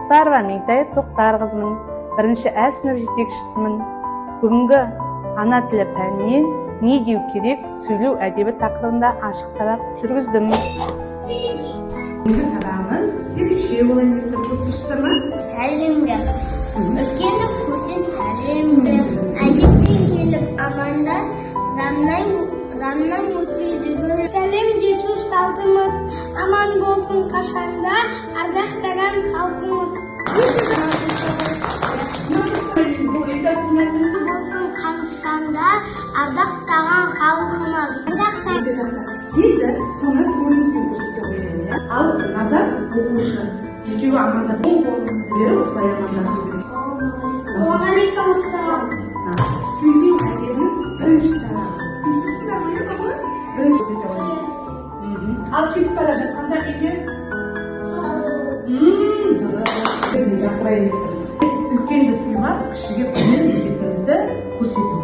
Тоқтарова Меңтай Тоқтар қызмын. 1-ші А сынып жетекшісімін. Бүгінгі ана тілі пәнінен не деу керек сөйлеу әдебі тақырыбында ашық сабақ жүргіздім. Бүгінгі сабағымыз ерекше болайын деп тұр. Дұрыстар ма? Сәлемдер. Үлкенді көрсең сәлемдер. Әдептен келіп амандас, заңнан өтпей жүгір. Сәлемдесу салтымыз аман болсын қашанда, ардақтаған халқымыз. Болсын қашанда, ардақтаған халқымыз. Енді соны көрініспен көрсете қояйын. Ал Назар оқушы. Екеуі амандасып, қолыңызды беріп, осылай амандасыңыз. Уағалейкумассалам. Сөйлеу әдебінің бірінші сабағы. Сөйтесіңдер ме, бала? Бірінші сөйлете қояйын. Ал кетіп бара жатқанда үйге? Дұрыс. Жасырайын деп тұрмын. Үлкенді сыйлап, кішіге құрмет көрсетуімізді көрсету.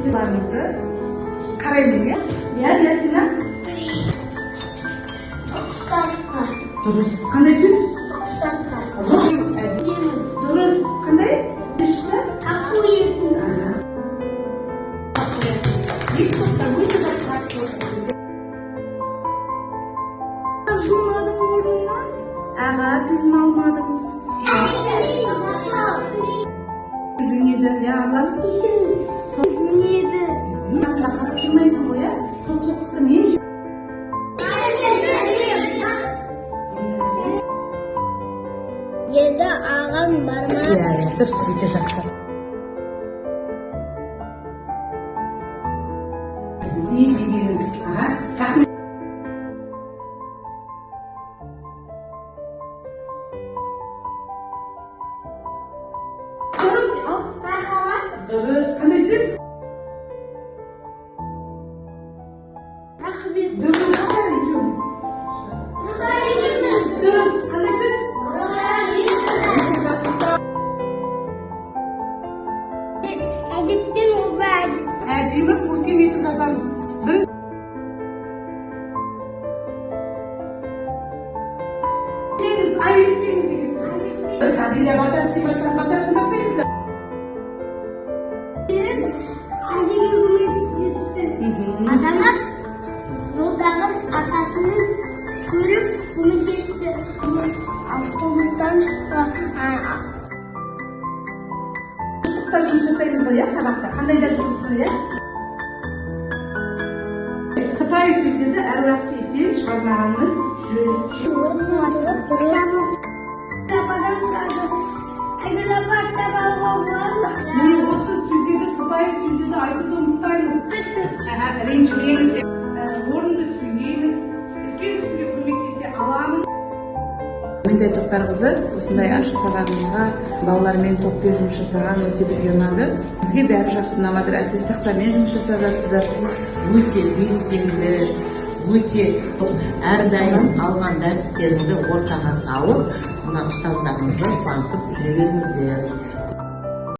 Барыңызды қараймын, иә? Иә, Ясина? Құстатқа. Дұрыс. Қандай сөз? Құстатқа. Дұрыс. Қандай? Шықты? Ақу етін. Екі тоқтар өте жақсы өтті. Жумадың орнынан, аға тілін алмадым. Жөнеді, иә, Аллам? Жөнеді. Насыра қарап тұрмайсың ғой, иә? Сол қоқысты мен Еді ағам барма. Иә, дұрыс өте жақсы. Не дегенің? Рахмет. Дұрыс. Қандай сөз? Рахмет. Дұрыс. Дұрыс. Қандай сөз? Әдептен олба әдеп. Әдебі көркем етіп жазамыз. Бірінші. Айыртпеңіз деген сөз. Әдеде басады деп айтқан басатын бастаймыз. Әжеге көмектесті. Азамат жолдағы атасының көріп көмектесті. Автобустан шыққан. Жұмыс жасаймыз ғой, иә, сабақта? Қандай да жұмыс, иә? Сыпайы сөздерді әруақты естен шығармағанымыз жөн. Орнынан тұрып тұрамыз. Ападан сұрады. Айгүл апа, кітап алуға болады ма? Міне осы сөздерді, сыпайы сөздерді айтуды ұмытпаймыз. Ренжімеңіз. Орынды сөйлеймін. Үлкен кісіге көмектесе аламын. Меңтай Тоқтар қызы осындай ашық сабағымызға балалармен топпен жұмыс жасаған өте бізге ұнады. Бізге бәрі жақсы ұнамады. Әсіресе тақтамен жұмыс жасап жатсыздар. Өте белсенді, өте әрдайым алған дәрістеріңді ортаға салып, мына ұстаздарыңызды қуантып жүре беріңіздер.